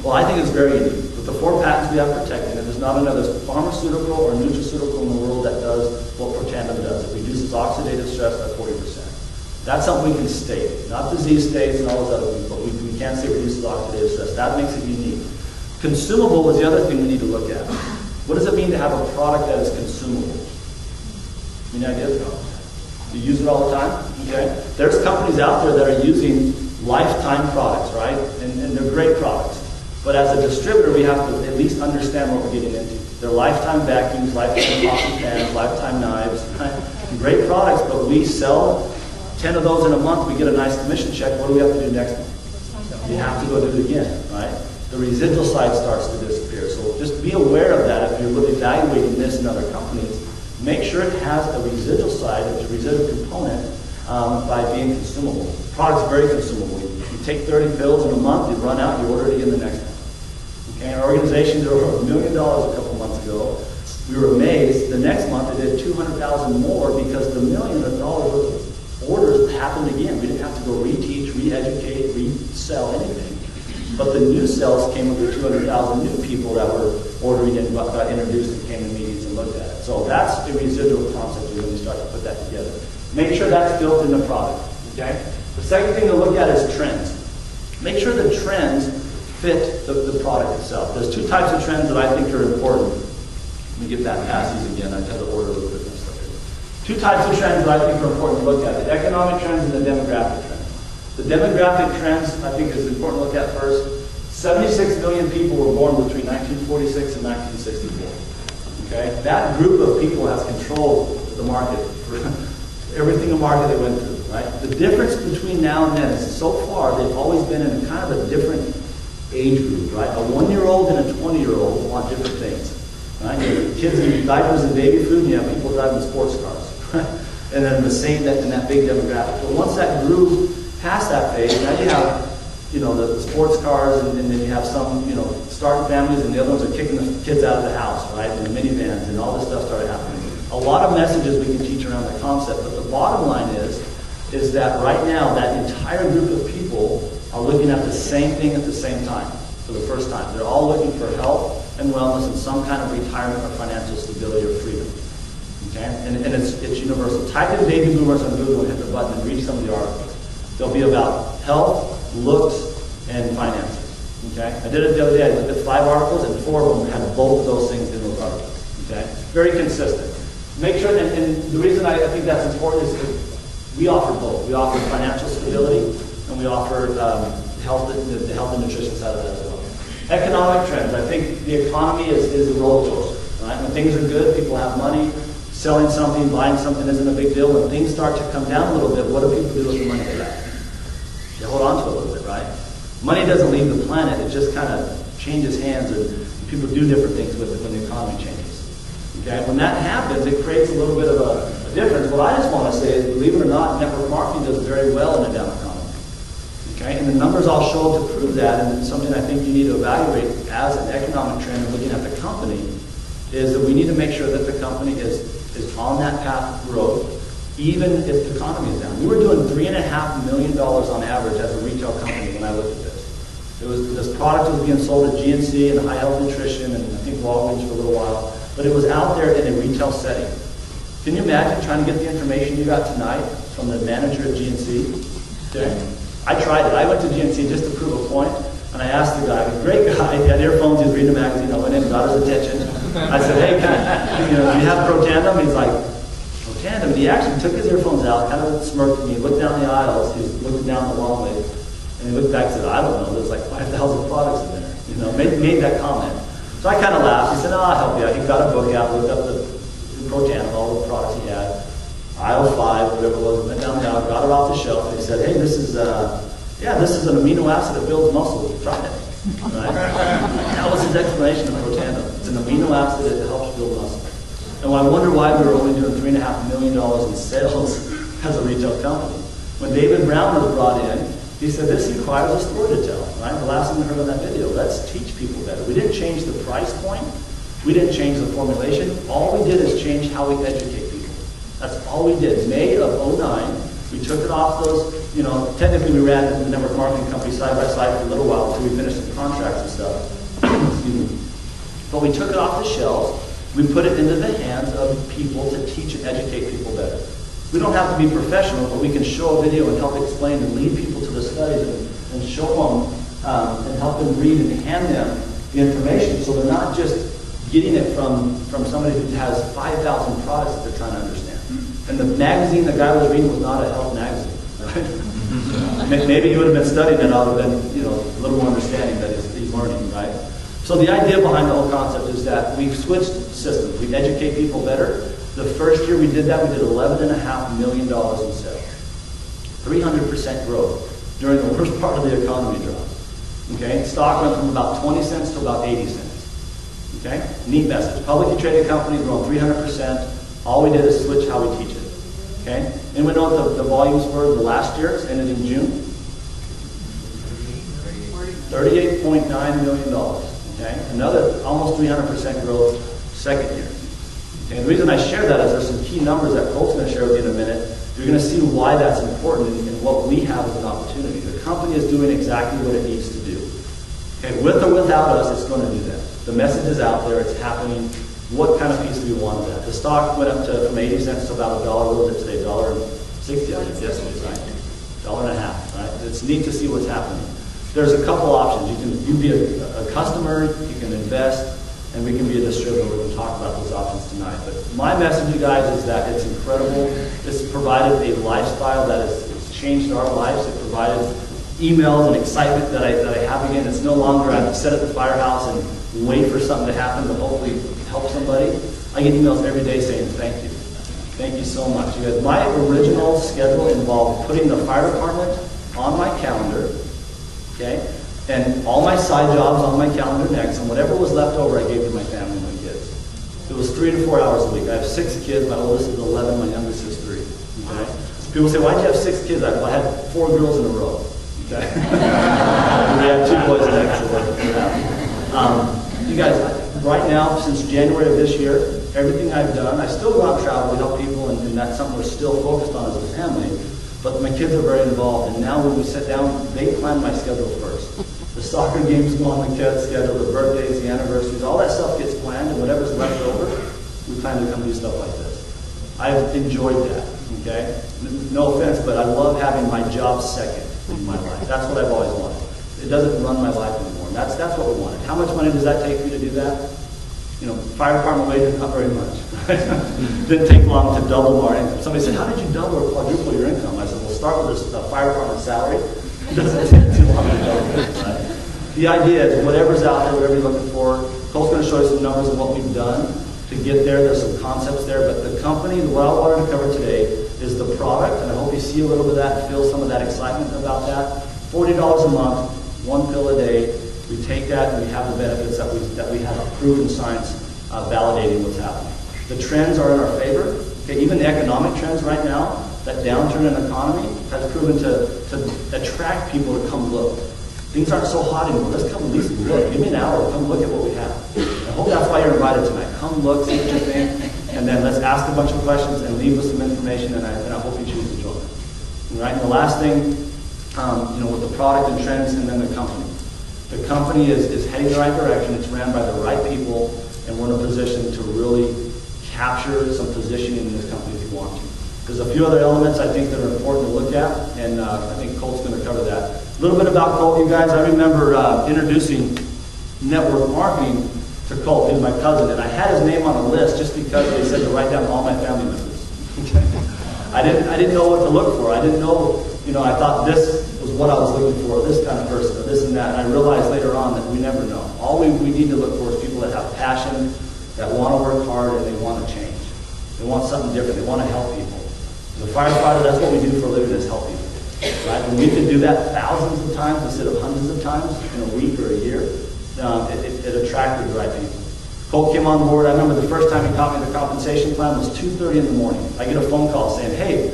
Well, I think it's very unique. With the 4 patents we have protected, and there's not another pharmaceutical or nutraceutical in the world that does what Protandim does. It reduces oxidative stress by 40%. That's something we can state. Not disease states and all those other things, but we can't say it reduces oxidative stress. That makes it unique. Consumable is the other thing we need to look at. What does it mean to have a product that is consumable? Any ideas? You use it all the time? Okay. There's companies out there that are using lifetime products, right? And they're great products. But as a distributor, we have to at least understand what we're getting into. They're lifetime vacuums, lifetime coffee pans, lifetime knives, right? Great products, but we sell 10 of those in a month, we get a nice commission check. What do we have to do next month? We have to go do it again, right? The residual side starts to disappear. So just be aware of that if you're really evaluating this in other companies. Make sure it has a residual side, a residual component, by being consumable. The product's very consumable. You take 30 pills in a month, you run out, you order it again the next month. Okay, our organization did over $1 million a couple months ago. We were amazed. The next month they did 200,000 more because the $1 million worth of orders happened again. We didn't have to go reteach, re-educate, resell anything. But the new sales came with the 200,000 new people that were ordering and got introduced and came to meetings and looked at it. So that's the residual concept when you start to put that together. Make sure that's built in the product. Okay? The second thing to look at is trends. Make sure the trends fit the product itself. There's 2 types of trends that I think are important. Let me get that past these again. I had to order a little bit of stuff here. 2 types of trends that I think are important to look at. The economic trends and the demographic trends. The demographic trends I think is important to look at first. 76 million people were born between 1946 and 1964. Okay? That group of people has controlled the market for every single market they went through. Right? The difference between now and then is so far they've always been in a kind of a different age group, right? A 1-year-old and a 20-year-old want different things, right? You have kids in diapers and baby food, and you have people driving sports cars, right? And then the same in that big demographic. But once that grew past that phase, now you have, the sports cars, and then you have some, starting families, and the other ones are kicking the kids out of the house, right? And the minivans, and all this stuff started happening. A lot of messages we can teach around that concept, but the bottom line is that right now that entire group of people are looking at the same thing at the same time for the first time. They're all looking for health and wellness and some kind of retirement or financial stability or freedom. Okay? And it's universal. Type in baby boomers on Google and hit the button and read some of the articles. They'll be about health, looks, and finances. Okay? I did it the other day. I looked at 5 articles and 4 of them had both of those things in those articles. Okay? Very consistent. Make sure, and the reason I think that's important is that we offer both. We offer financial stability, and we offer the health and nutrition side of that as well. Economic trends. I think the economy is a roller coaster. Right? When things are good, people have money. Selling something, buying something isn't a big deal. When things start to come down a little bit, what do people do with the money they have? They hold on to it a little bit, right? Money doesn't leave the planet. It just kind of changes hands, and people do different things with it when the economy changes. Okay? When that happens, it creates a little bit of a difference. What I just want to say is, believe it or not, network marketing does very well in a down economy. Okay? And the numbers I'll show to prove that, and it's something I think you need to evaluate as an economic trend and looking at the company, is that we need to make sure that the company is on that path of growth, even if the economy is down. We were doing $3.5 million on average as a retail company when I looked at this. This product was being sold at GNC and High Health Nutrition and I think Walgreens for a little while, but it was out there in a retail setting. Can you imagine trying to get the information you got tonight from the manager at GNC? Okay. I tried it. I went to GNC just to prove a point, and I asked the guy, a great guy, he had earphones, he was reading a magazine, I went in and got his attention. I said, hey, do you have Protandim? He's like, Protandim? And he actually took his earphones out, kind of smirked at me, looked down the aisles, he was looking down the long way, and he looked back and said, I don't know, there's like 5,000 products in there. Made that comment. So I kind of laughed. He said, I'll help you out. He got a book out, looked up the Protandim, all the products he had. Aisle 5, whatever it was, went down the aisle, got it off the shelf, and he said, hey, this is an amino acid that builds muscle. Try it. Right? That was his explanation of Protandim. It's an amino acid that helps build muscle. And I wonder why we were only doing $3.5 million in sales as a retail company. When David Brown was brought in, he said, this requires a story to tell. Right? The last thing we heard on that video, let's teach people better. We didn't change the price point. We didn't change the formulation. All we did is change how we educate people. That's all we did. May of 2009, we took it off those, technically we ran the network marketing company side by side for a little while until we finished some contracts and stuff. excuse me. But we took it off the shelves. We put it into the hands of people to teach and educate people better. We don't have to be professional, but we can show a video and help explain and lead people to the studies and show them and help them read and hand them the information, so they're not just getting it from somebody who has 5,000 products that they're trying to understand. And the magazine the guy was reading was not a health magazine. Right? Maybe he would have been studying it, other than a little more understanding that he's learning, right? So the idea behind the whole concept is that we've switched systems. We educate people better. The first year we did that, we did $11.5 million in sales. 300% growth during the worst part of the economy drop. Okay? Stock went from about 20 cents to about 80 cents. Okay? Neat message. Publicly traded company growing 300%. All we did is switch how we teach it. Okay? And we know what the volumes were the last year. It's ended in June. $38.9 million. Okay? Another almost 300% growth second year. Okay? And the reason I share that is there's some key numbers that Colt's going to share with you in a minute. You're going to see why that's important and what we have as an opportunity. The company is doing exactly what it needs to do. Okay? With or without us, it's going to do that. The message is out there. It's happening. What kind of piece do we want of that? The stock went up from 80 cents to about $1. What was it today? $1.60, I think. Yes, it is, right? $1.50, right? It's neat to see what's happening. There's a couple options. You can be a customer, you can invest, and we can be a distributor. We're going to talk about those options tonight. But my message, you guys, is that it's incredible. It's provided a lifestyle that has changed our lives. It provided emails and excitement that I have again. It's no longer I sit at the firehouse and wait for something to happen to hopefully help somebody. I get emails every day saying thank you. Thank you so much. You guys, my original schedule involved putting the fire department on my calendar, okay, and all my side jobs on my calendar next, and whatever was left over I gave to my family and my kids. It was 3 to 4 hours a week. I have 6 kids. My oldest is 11. My youngest is 3. Okay? People say, why'd you have 6 kids? I had 4 girls in a row. Okay? We had 2 boys next. You guys, right now, since January of this year, everything I've done, I still go out and travel, we help people, and that's something we're still focused on as a family. But my kids are very involved, and now when we sit down, they plan my schedule first. The soccer games go on the kids' schedule, the birthdays, the anniversaries, all that stuff gets planned, and whatever's left over, we plan to come do stuff like this. I've enjoyed that, okay? No offense, but I love having my job second in my life. That's what I've always wanted. It doesn't run my life anymore. That's what we wanted. How much money does that take for you to do that? Fire department wages, not very much. Didn't take long to double our income. Somebody said, how did you double or quadruple your income? I said, well, start with a fire department salary. It doesn't take too long to double it, right? The idea is whatever's out there, whatever you're looking for, Colt's going to show you some numbers of what we've done to get there. There's some concepts there, but the company, what I wanted to cover today is the product, and I hope you see a little bit of that, feel some of that excitement about that. $40 a month, 1 pill a day. We take that and we have the benefits that we have proven science validating what's happening. The trends are in our favor. Okay, even the economic trends right now, that downturn in the economy has proven to attract people to come look. Things aren't so hot anymore. Let's come at least look. Give me an hour. Come look at what we have. I hope that's why you're invited tonight. Come look, see what you think, and then let's ask a bunch of questions and leave with some information, and I hope you choose to join. All right, and the last thing, with the product and trends, and then the company. The company is heading the right direction. It's ran by the right people, and we're in a position to really capture some positioning in this company if you want to. There's a few other elements I think that are important to look at, and I think Colt's going to cover that. A little bit about Colt, you guys. I remember introducing network marketing to Colt. He's my cousin, and I had his name on a list just because they said to write down all my family members. I didn't know what to look for. I didn't know, I thought this was what I was looking for, this kind of person, or this and that. And I realized later on that we never know. All we need to look for is people that have passion, that want to work hard, and they want to change. They want something different. They want to help people. As a firefighter, that's what we do for a living, is help people. Right? When we can do that thousands of times instead of hundreds of times in a week or a year, it attracted the right people. Colt came on board. I remember the first time he taught me the compensation plan was 2:30 in the morning. I get a phone call saying, hey,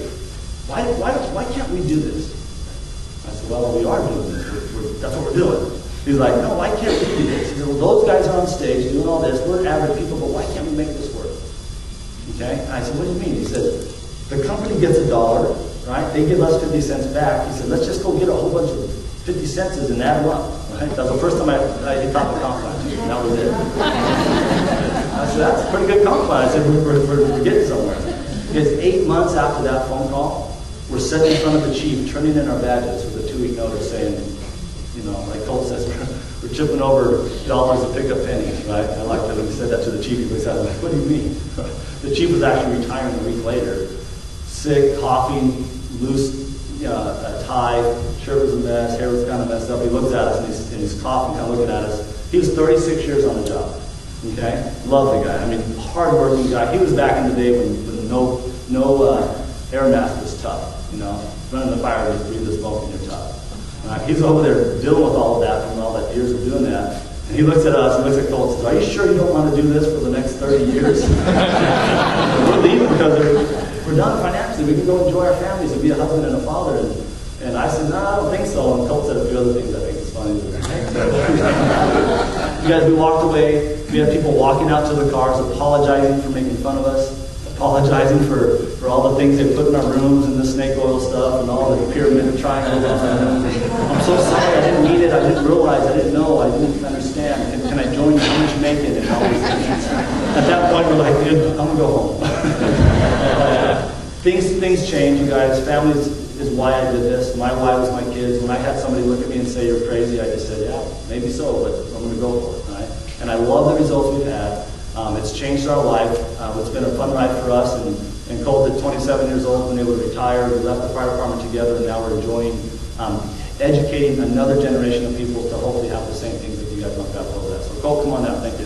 why can't we do this? I said, well, we are doing this. That's what we're doing. He's like, no, why can't we do this? He said, well, those guys are on stage doing all this. We're average people, but why can't we make this work? Okay? And I said, what do you mean? He said, the company gets $1, right? They give us 50 cents back. He said, let's just go get a whole bunch of 50 cents and add them up. Right? That was the first time I taught the comp plan. That was that's a pretty good compliment. I said, we're getting somewhere. Because 8 months after that phone call, we're sitting in front of the chief, turning in our badges with a 2-week notice saying, you know, like Colt says, we're chipping over dollars to pick up pennies, right? I like that when he said that to the chief, he was like, what do you mean? The chief was actually retiring a week later, sick, coughing, loose tie, shirt was a mess, hair was kind of messed up. He looks at us and he's coughing, kind of looking at us. He was 36 years on the job, okay? Lovely guy. I mean, hard-working guy. He was back in the day when no air mask was tough, you know? Running the fire, just breathe the smoke and you're tough. He's over there dealing with all of that from all that years of doing that. And he looks at us and looks at Colt and says, are you sure you don't want to do this for the next 30 years? We're leaving because we're done financially. We can go enjoy our families and be a husband and a father. And I said, no, I don't think so. And Colt said a few other things I think is funny. You guys, we walked away. We had people walking out to the cars, apologizing for making fun of us, apologizing for all the things they put in our rooms and the snake oil stuff and all the pyramid triangles on our rooms. I'm so sorry, I didn't need it, I didn't realize, I didn't know, I didn't understand. Can I join you? How much making? And all these things. At that point, we're like, dude, I'm going to go home. Things change, you guys. Family is why I did this. My why was my kids. When I had somebody look at me and say, you're crazy, I just said, yeah, maybe so, but I'm going to go for it. Right? And I love the results we've had. It's changed our life. It's been a fun ride for us. And Colt at 27 years old, been able to retire. We left the fire department together, and now we're enjoying educating another generation of people to hopefully have the same things that you guys looked up over that. So Colt, come on out. Thank you.